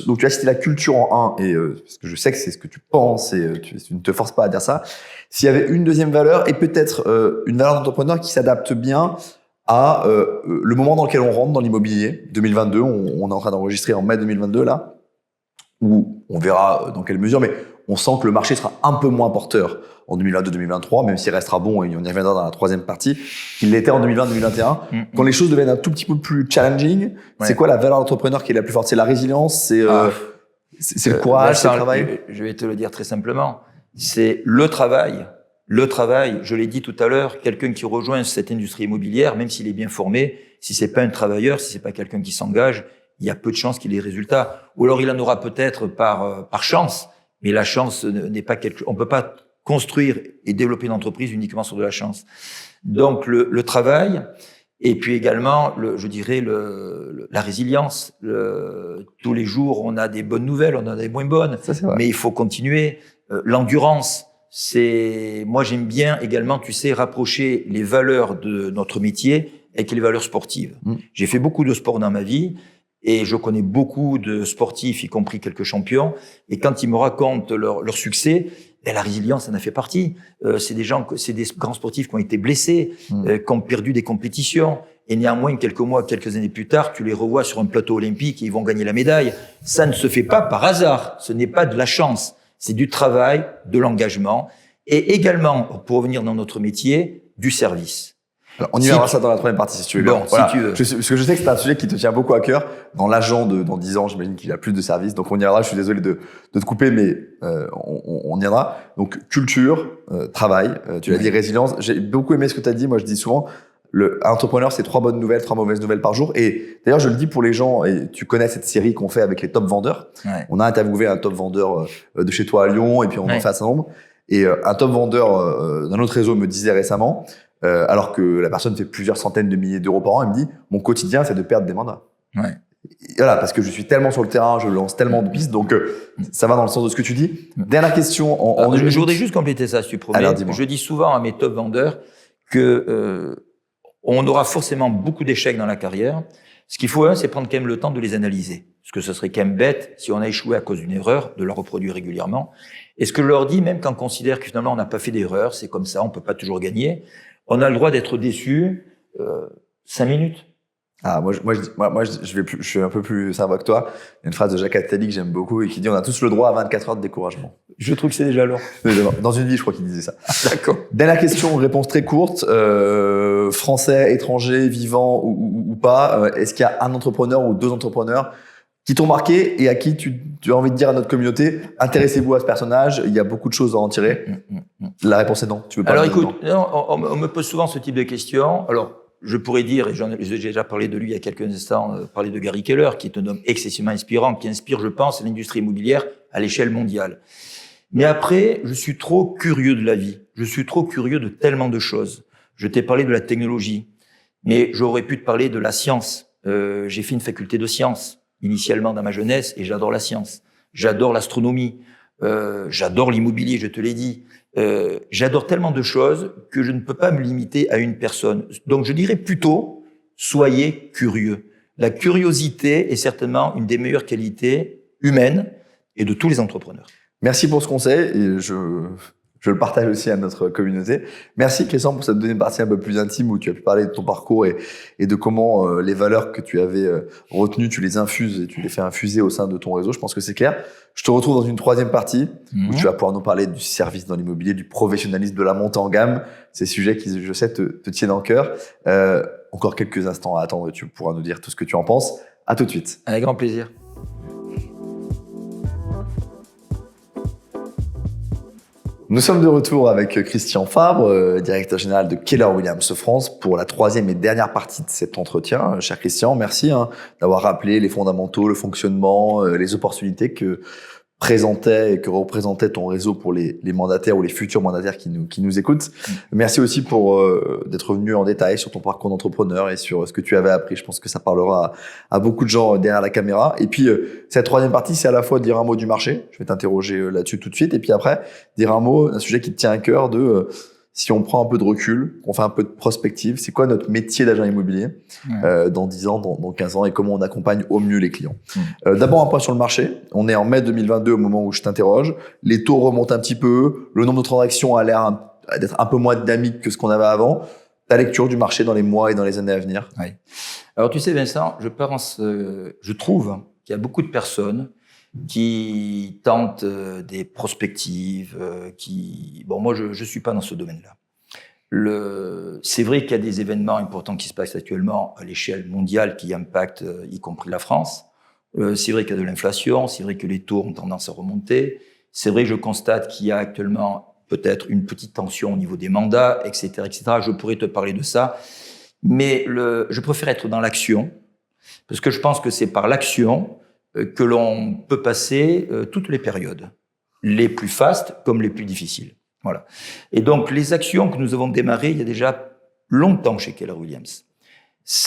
Donc tu as cité la culture en 1 et parce que je sais que c'est ce que tu penses et tu ne te forces pas à dire ça. S'il y avait une deuxième valeur et peut-être une valeur d'entrepreneur qui s'adapte bien à le moment dans lequel on rentre dans l'immobilier, 2022, on est en train d'enregistrer en mai 2022 là, où on verra dans quelle mesure, mais on sent que le marché sera un peu moins porteur en 2022-2023, même s'il restera bon, et on y reviendra dans la troisième partie, qu'il l'était en 2020-2021. Quand les choses deviennent un tout petit peu plus challenging, c'est quoi la valeur d'entrepreneur qui est la plus forte? C'est la résilience, c'est le courage, c'est le travail? Je vais te le dire très simplement. C'est le travail, Le travail, je l'ai dit tout à l'heure, quelqu'un qui rejoint cette industrie immobilière, même s'il est bien formé, si c'est pas un travailleur, si c'est pas quelqu'un qui s'engage, il y a peu de chances qu'il ait des résultats. Ou alors il en aura peut-être par chance, mais la chance n'est pas on peut pas construire et développer une entreprise uniquement sur de la chance. Donc le travail, et puis également, la résilience. Tous les jours, on a des bonnes nouvelles, on a des moins bonnes, Ça, c'est vrai. mais il faut continuer. L'endurance, moi j'aime bien également, rapprocher les valeurs de notre métier avec les valeurs sportives. J'ai fait beaucoup de sport dans ma vie et je connais beaucoup de sportifs, y compris quelques champions. Et quand ils me racontent leur succès, la résilience en a fait partie. C'est des grands sportifs qui ont été blessés, qui ont perdu des compétitions. Et néanmoins, quelques mois, quelques années plus tard, tu les revois sur un plateau olympique et ils vont gagner la médaille. Ça ne se fait pas par hasard. Ce n'est pas de la chance. C'est du travail, de l'engagement et également, pour revenir dans notre métier, du service. Alors, on y verra ça dans la troisième partie, si tu veux. Bon, voilà. si tu veux. Parce que je sais que c'est un sujet qui te tient beaucoup à cœur. Dans l'agent dans 10 ans, j'imagine qu'il a plus de services. Donc, on y reviendra. Je suis désolé de te couper, mais on y reviendra. Donc, culture, travail, tu l'as dit, résilience. J'ai beaucoup aimé ce que tu as dit. Moi, je dis souvent, un entrepreneur, c'est 3 bonnes nouvelles, 3 mauvaises nouvelles par jour. Et d'ailleurs, je le dis pour les gens, et tu connais cette série qu'on fait avec les top vendeurs. Ouais. On a interviewé un top vendeur de chez toi à Lyon, et puis on en fait un certain nombre. Et un top vendeur d'un autre réseau me disait récemment, alors que la personne fait plusieurs centaines de milliers d'euros par an, il me dit, mon quotidien, c'est de perdre des mandats. Ouais. Et voilà, parce que je suis tellement sur le terrain, je lance tellement de pistes, donc ça va dans le sens de ce que tu dis. Dernière question. Je voudrais juste compléter ça, si tu promets. Alors, je dis souvent à mes top vendeurs que on aura forcément beaucoup d'échecs dans la carrière. Ce qu'il faut, c'est prendre quand même le temps de les analyser. Parce que ce serait quand même bête, si on a échoué à cause d'une erreur, de la reproduire régulièrement. Et ce que je leur dis, même quand on considère que finalement on n'a pas fait d'erreur, c'est comme ça, on peut pas toujours gagner, on a le droit d'être déçu 5 minutes. Ah, moi, je suis un peu plus sympa que toi. Il y a une phrase de Jacques Attali que j'aime beaucoup et qui dit, on a tous le droit à 24 heures de découragement. Je trouve que c'est déjà long. Dans une vie, je crois qu'il disait ça. D'accord. Dernière question, réponse très courte. Français, étranger, vivant ou pas, est-ce qu'il y a un entrepreneur ou 2 entrepreneurs qui t'ont marqué et à qui tu as envie de dire à notre communauté, intéressez-vous à ce personnage, il y a beaucoup de choses à en tirer? La réponse est non. Tu veux pas? Alors écoute, on me pose souvent ce type de questions. Alors, je pourrais dire, et j'ai déjà parlé de lui il y a quelques instants, parler de Gary Keller, qui est un homme excessivement inspirant, qui inspire, je pense, l'industrie immobilière à l'échelle mondiale. Mais après, je suis trop curieux de la vie. Je suis trop curieux de tellement de choses. Je t'ai parlé de la technologie, mais j'aurais pu te parler de la science. J'ai fait une faculté de sciences, initialement dans ma jeunesse, et j'adore la science. J'adore l'astronomie. J'adore l'immobilier, je te l'ai dit. J'adore tellement de choses que je ne peux pas me limiter à une personne. Donc, je dirais plutôt, soyez curieux. La curiosité est certainement une des meilleures qualités humaines et de tous les entrepreneurs. Merci pour ce conseil et je le partage aussi à notre communauté. Merci Christian pour cette deuxième partie un peu plus intime où tu as pu parler de ton parcours et de comment les valeurs que tu avais retenues, tu les infuses et tu les fais infuser au sein de ton réseau. Je pense que c'est clair. Je te retrouve dans une troisième partie où tu vas pouvoir nous parler du service dans l'immobilier, du professionnalisme, de la montée en gamme. Ces sujets qui, je sais, te tiennent en cœur. Encore quelques instants à attendre et tu pourras nous dire tout ce que tu en penses. À tout de suite. Avec grand plaisir. Nous sommes de retour avec Christian Fabre, directeur général de Keller Williams France, pour la troisième et dernière partie de cet entretien. Cher Christian, merci d'avoir rappelé les fondamentaux, le fonctionnement, les opportunités que présentait et que représentait ton réseau pour les mandataires ou les futurs mandataires qui nous écoutent. Merci aussi pour d'être venu en détail sur ton parcours d'entrepreneur et sur ce que tu avais appris. Je pense que ça parlera à beaucoup de gens derrière la caméra. Et puis, cette troisième partie, c'est à la fois dire un mot du marché. Je vais t'interroger là-dessus tout de suite. Et puis après, dire un mot d'un sujet qui te tient à cœur de si on prend un peu de recul, qu'on fait un peu de prospective, c'est quoi notre métier d'agent immobilier dans 10 ans, dans 15 ans et comment on accompagne au mieux les clients. D'abord, un point sur le marché. On est en mai 2022 au moment où je t'interroge. Les taux remontent un petit peu. Le nombre de transactions a l'air d'être un peu moins dynamique que ce qu'on avait avant. Ta lecture du marché dans les mois et dans les années à venir? Oui. Alors, tu sais, Vincent, je trouve qu'il y a beaucoup de personnes qui tentent des prospectives, Bon, moi, je suis pas dans ce domaine-là. C'est vrai qu'il y a des événements importants qui se passent actuellement à l'échelle mondiale qui impactent, y compris la France. C'est vrai qu'il y a de l'inflation, c'est vrai que les taux ont tendance à remonter. C'est vrai que je constate qu'il y a actuellement peut-être une petite tension au niveau des mandats, etc., etc. Je pourrais te parler de ça. Mais je préfère être dans l'action, parce que je pense que c'est par l'action que l'on peut passer toutes les périodes, les plus fastes comme les plus difficiles. Voilà. Et donc, les actions que nous avons démarrées il y a déjà longtemps chez Keller Williams,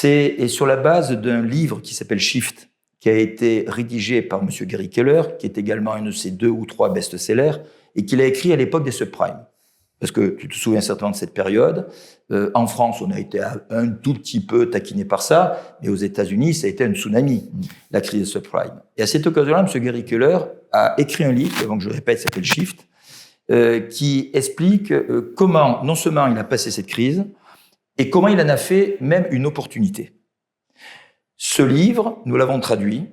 et sur la base d'un livre qui s'appelle Shift, qui a été rédigé par M. Gary Keller, qui est également un de ses 2 ou 3 best-sellers, et qu'il a écrit à l'époque des subprimes. Parce que tu te souviens certainement de cette période. En France, on a été un tout petit peu taquiné par ça, mais aux États-Unis, ça a été un tsunami, la crise des subprimes. Et à cette occasion-là, M. Gary Keller a écrit un livre, avant que je répète, s'appelle Shift, qui explique comment, non seulement il a passé cette crise, et comment il en a fait même une opportunité. Ce livre, nous l'avons traduit,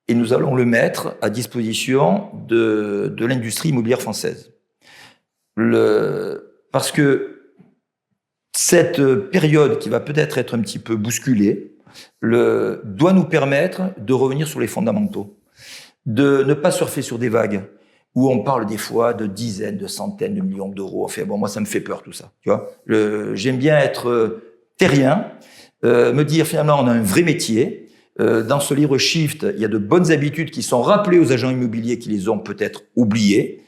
et nous allons le mettre à disposition de l'industrie immobilière française. Parce que cette période qui va peut-être être un petit peu bousculée doit nous permettre de revenir sur les fondamentaux, de ne pas surfer sur des vagues où on parle des fois de dizaines, de centaines de millions d'euros. Enfin, bon, moi, ça me fait peur tout ça. Tu vois, j'aime bien être terrien, me dire finalement on a un vrai métier. Dans ce livre Shift, il y a de bonnes habitudes qui sont rappelées aux agents immobiliers qui les ont peut-être oubliées.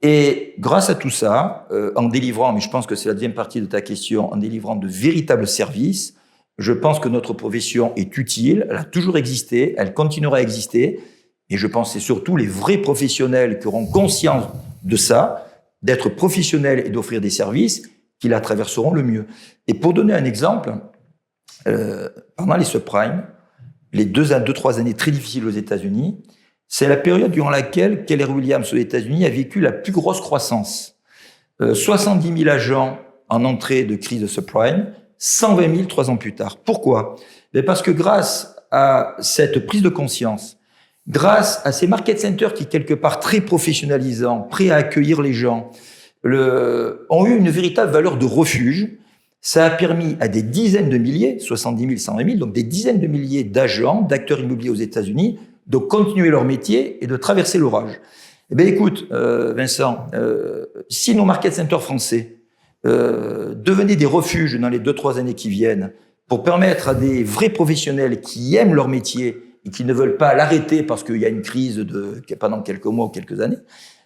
Et grâce à tout ça, en délivrant, mais je pense que c'est la deuxième partie de ta question, en délivrant de véritables services, je pense que notre profession est utile, elle a toujours existé, elle continuera à exister, et je pense que c'est surtout les vrais professionnels qui auront conscience de ça, d'être professionnels et d'offrir des services, qui la traverseront le mieux. Et pour donner un exemple, pendant les subprimes, les 2-3 années très difficiles aux États-Unis, c'est la période durant laquelle Keller Williams aux États-Unis a vécu la plus grosse croissance. 70 000 agents en entrée de crise de subprime, 120 000 3 ans plus tard. Pourquoi ? Parce que grâce à cette prise de conscience, grâce à ces market centers qui, quelque part, très professionnalisants, prêts à accueillir les gens, ont eu une véritable valeur de refuge. Ça a permis à des dizaines de milliers, 70 000, 120 000, donc des dizaines de milliers d'agents, d'acteurs immobiliers aux États-Unis, de continuer leur métier et de traverser l'orage. Eh bien, écoute, Vincent, si nos market centers français devenaient des refuges dans les 2-3 années qui viennent pour permettre à des vrais professionnels qui aiment leur métier et qui ne veulent pas l'arrêter parce qu'il y a une crise pendant quelques mois ou quelques années,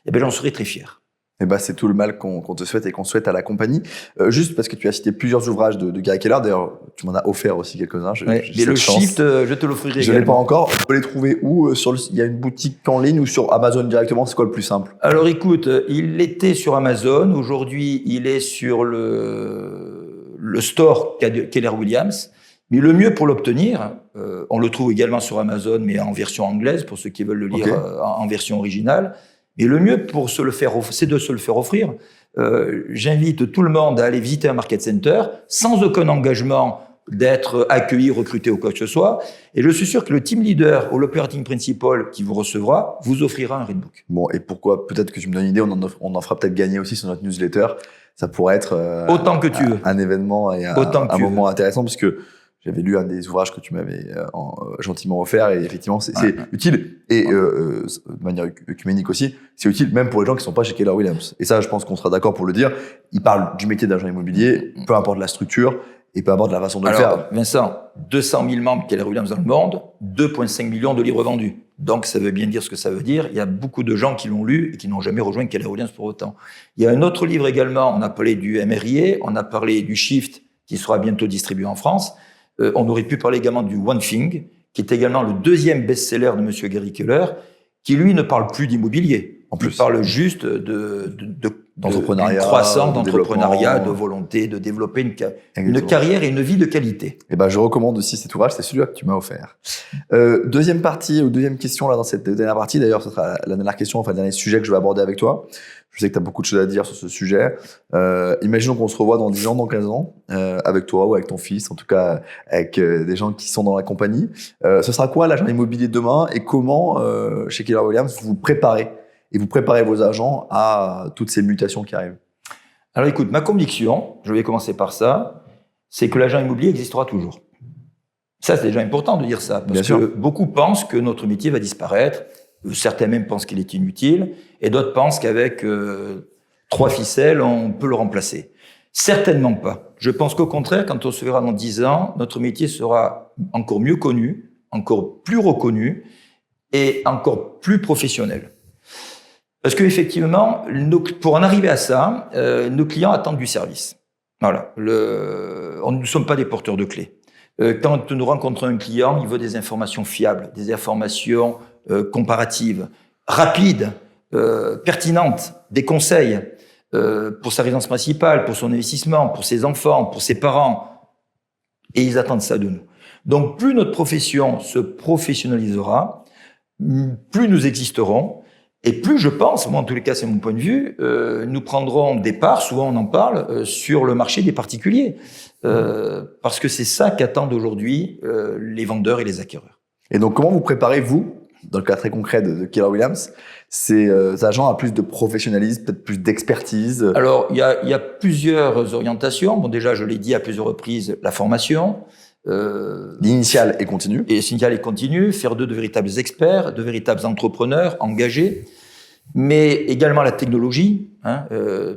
eh bien, j'en serais très fier. Eh ben, c'est tout le mal qu'on te souhaite et qu'on souhaite à la compagnie. Juste parce que tu as cité plusieurs ouvrages de Gary Keller, d'ailleurs, tu m'en as offert aussi quelques-uns. Mais le Shift, je te l'offrirai. Je ne l'ai pas encore. On peut les trouver où il y a une boutique en ligne ou sur Amazon directement? C'est quoi le plus simple? Alors écoute, il était sur Amazon. Aujourd'hui, il est sur le store Keller Williams. Mais le mieux pour l'obtenir, on le trouve également sur Amazon, mais en version anglaise, pour ceux qui veulent le lire en version originale. Et le mieux c'est de se le faire offrir. J'invite tout le monde à aller visiter un market center sans aucun engagement d'être accueilli, recruté ou quoi que ce soit. Et je suis sûr que le team leader ou l'operating principal qui vous recevra vous offrira un readbook. Bon, et pourquoi, peut-être que tu me donnes une idée, on en fera peut-être gagner aussi sur notre newsletter. Ça pourrait être autant que tu veux. Un événement et un moment intéressant, puisque j'avais lu un des ouvrages que tu m'avais gentiment offert et effectivement, c'est utile. Et de manière œcuménique aussi, c'est utile même pour les gens qui sont pas chez Keller Williams. Et ça, je pense qu'on sera d'accord pour le dire. Ils parlent du métier d'agent immobilier, peu importe la structure et peu importe la façon de le faire. Vincent, 200 000 membres Keller Williams dans le monde, 2,5 millions de livres vendus. Donc, ça veut bien dire ce que ça veut dire. Il y a beaucoup de gens qui l'ont lu et qui n'ont jamais rejoint Keller Williams pour autant. Il y a un autre livre également, on a parlé du MRIA, on a parlé du Shift, qui sera bientôt distribué en France. On aurait pu parler également du One Thing, qui est également le deuxième best-seller de Monsieur Gary Keller, qui lui ne parle plus d'immobilier. En plus, il parle juste d'entrepreneuriat, croissance, d'entrepreneuriat, de volonté de développer une carrière et une vie de qualité. Et ben, je recommande aussi cet ouvrage, c'est celui-là que tu m'as offert. Deuxième partie, ou deuxième question là dans cette dernière partie, d'ailleurs, ce sera la dernière question, enfin le dernier sujet que je vais aborder avec toi. Je sais que tu as beaucoup de choses à dire sur ce sujet. Imaginons qu'on se revoit dans 10 ans, dans 15 ans, avec toi ou avec ton fils, en tout cas avec des gens qui sont dans la compagnie. Ce sera quoi l'agent immobilier de demain et comment, chez Keller Williams, vous préparez vos agents à toutes ces mutations qui arrivent? Alors écoute, ma conviction, je vais commencer par ça, c'est que l'agent immobilier existera toujours. Ça, c'est déjà important de dire ça, parce que beaucoup pensent que notre métier va disparaître. Certains même pensent qu'il est inutile, et d'autres pensent qu'avec 3 ficelles, on peut le remplacer. Certainement pas. Je pense qu'au contraire, quand on se verra dans 10 ans, notre métier sera encore mieux connu, encore plus reconnu et encore plus professionnel. Parce qu'effectivement, pour en arriver à ça, nos clients attendent du service. Voilà. Nous ne sommes pas des porteurs de clés. Quand nous rencontrons un client, il veut des informations fiables, des informations comparatives, rapides, pertinentes, des conseils pour sa résidence principale, pour son investissement, pour ses enfants, pour ses parents. Et ils attendent ça de nous. Donc, plus notre profession se professionnalisera, plus nous existerons, et plus je pense, moi en tous les cas c'est mon point de vue, nous prendrons des parts, souvent on en parle, sur le marché des particuliers. Parce que c'est ça qu'attendent aujourd'hui les vendeurs et les acquéreurs. Et donc comment vous préparez, vous, dans le cas très concret de Keller Williams, ces agents à plus de professionnalisme, peut-être plus d'expertise? Alors il y a plusieurs orientations. Bon, déjà je l'ai dit à plusieurs reprises, la formation. L'initial et continu. Et l'initial et continu, faire d'eux de véritables experts, de véritables entrepreneurs engagés, mais également la technologie.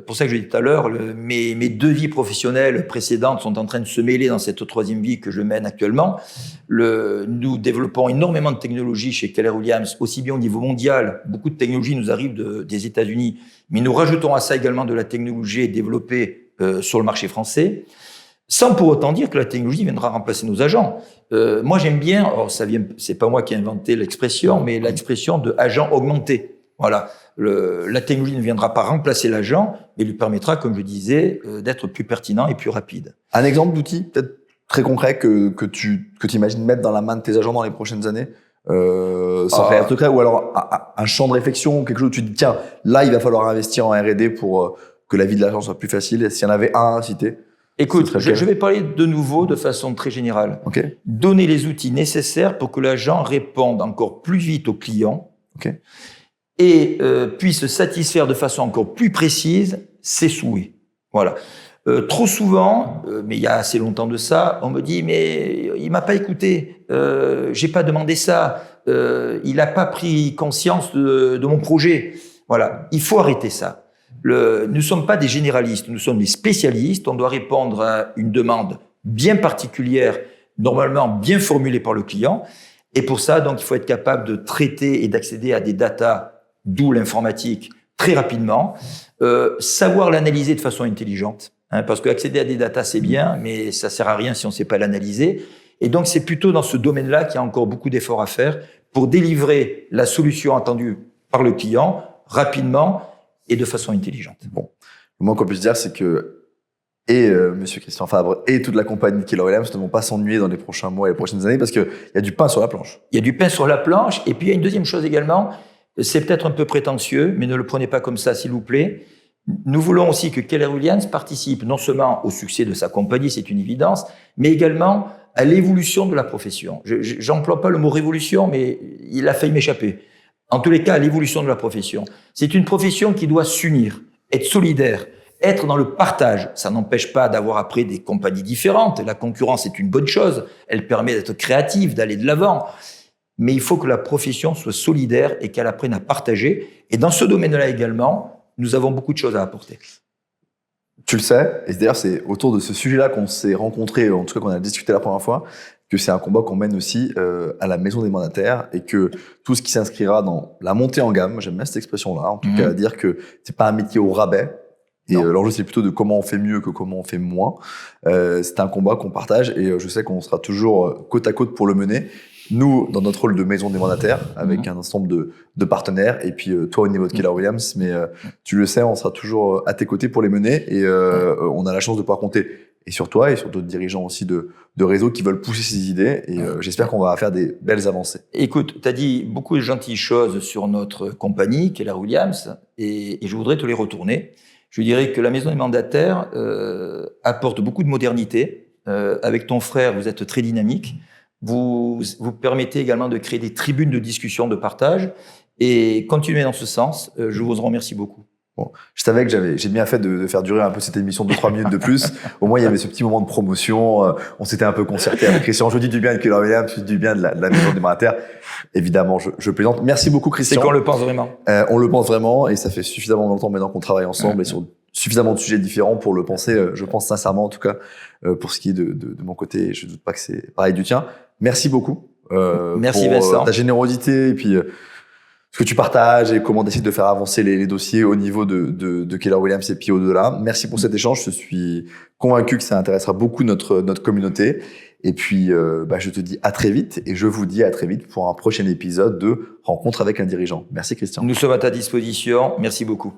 Pour ça que je l'ai dit tout à l'heure, mes 2 vies professionnelles précédentes sont en train de se mêler dans cette 3e vie que je mène actuellement. Nous développons énormément de technologies chez Keller Williams, aussi bien au niveau mondial. Beaucoup de technologies nous arrivent des États-Unis, mais nous rajoutons à ça également de la technologie développée sur le marché français. Sans pour autant dire que la technologie viendra remplacer nos agents. Moi, j'aime bien, c'est pas moi qui ai inventé l'expression, mais l'expression de agent augmenté. Voilà. La technologie ne viendra pas remplacer l'agent, mais lui permettra, comme je disais, d'être plus pertinent et plus rapide. Un exemple d'outil, peut-être très concret, que tu imagines mettre dans la main de tes agents dans les prochaines années, sans faire secret, ou alors un champ de réflexion, quelque chose où tu te dis, tiens, là, il va falloir investir en R&D pour que la vie de l'agent soit plus facile. S'il y en avait un à citer. Écoute, je vais parler de nouveau de façon très générale. Okay. Donner les outils nécessaires pour que l'agent réponde encore plus vite aux clients et puisse satisfaire de façon encore plus précise ses souhaits. Voilà. Trop souvent, mais il y a assez longtemps de ça, on me dit mais il m'a pas écouté, j'ai pas demandé ça, il n'a pas pris conscience de mon projet. Voilà, il faut arrêter ça. Nous ne sommes pas des généralistes, nous sommes des spécialistes. On doit répondre à une demande bien particulière, normalement bien formulée par le client. Et pour ça, donc, il faut être capable de traiter et d'accéder à des datas, d'où l'informatique, très rapidement. Savoir l'analyser de façon intelligente, parce qu'accéder à des datas, c'est bien, mais ça sert à rien si on ne sait pas l'analyser. Et donc, c'est plutôt dans ce domaine-là qu'il y a encore beaucoup d'efforts à faire pour délivrer la solution attendue par le client rapidement et de façon intelligente. Bon, le moins qu'on puisse dire, c'est que Monsieur Christian Fabre et toute la compagnie Keller Williams ne vont pas s'ennuyer dans les prochains mois et les prochaines années parce qu'il y a du pain sur la planche. Il y a du pain sur la planche. Et puis, il y a une deuxième chose également. C'est peut-être un peu prétentieux, mais ne le prenez pas comme ça, s'il vous plaît. Nous voulons aussi que Keller Williams participe non seulement au succès de sa compagnie, c'est une évidence, mais également à l'évolution de la profession. J'emploie pas le mot révolution, mais il a failli m'échapper. En tous les cas, à l'évolution de la profession. C'est une profession qui doit s'unir, être solidaire, être dans le partage. Ça n'empêche pas d'avoir après des compagnies différentes. La concurrence est une bonne chose. Elle permet d'être créative, d'aller de l'avant. Mais il faut que la profession soit solidaire et qu'elle apprenne à partager. Et dans ce domaine-là également, nous avons beaucoup de choses à apporter. Tu le sais, et d'ailleurs c'est autour de ce sujet-là qu'on s'est rencontrés, en tout cas qu'on a discuté la première fois, que c'est un combat qu'on mène aussi à la maison des mandataires et que tout ce qui s'inscrira dans la montée en gamme, j'aime bien cette expression-là, en tout cas à dire que c'est pas un métier au rabais, et l'enjeu c'est plutôt de comment on fait mieux que comment on fait moins. C'est un combat qu'on partage et je sais qu'on sera toujours côte à côte pour le mener. Nous, dans notre rôle de maison des mandataires, avec un ensemble de partenaires, et puis toi au niveau de Keller Williams, mais tu le sais, on sera toujours à tes côtés pour les mener, et on a la chance de pouvoir compter et sur toi et sur d'autres dirigeants aussi de réseaux qui veulent pousser ces idées, et j'espère qu'on va faire des belles avancées. Écoute, tu as dit beaucoup de gentilles choses sur notre compagnie, Keller Williams, et je voudrais te les retourner. Je dirais que la maison des mandataires apporte beaucoup de modernité. Avec ton frère, vous êtes très dynamique. Vous permettez également de créer des tribunes de discussion, de partage. Et continuez dans ce sens. Je vous en remercie beaucoup. Bon, je savais que j'ai bien fait de faire durer un peu cette émission 2-3 minutes de plus. Au moins, il y avait ce petit moment de promotion. On s'était un peu concerté avec Christian. Je dis du bien de Keller Williams, je dis du bien de la maison des monétaires. Évidemment, je plaisante. Merci beaucoup, Christian. C'est qu'on le pense vraiment. On le pense vraiment et ça fait suffisamment longtemps maintenant qu'on travaille ensemble et sur suffisamment de sujets différents pour le penser. Je pense sincèrement, en tout cas, pour ce qui est de mon côté. Je ne doute pas que c'est pareil du tien. Merci beaucoup. Merci pour Vincent. Ta générosité et puis ce que tu partages et comment tu essaies de faire avancer les dossiers au niveau de Keller Williams et puis au-delà. Merci pour cet échange. Je suis convaincu que ça intéressera beaucoup notre communauté. Et puis, je te dis à très vite et je vous dis à très vite pour un prochain épisode de Rencontre avec un dirigeant. Merci Christian. Nous sommes à ta disposition. Merci beaucoup.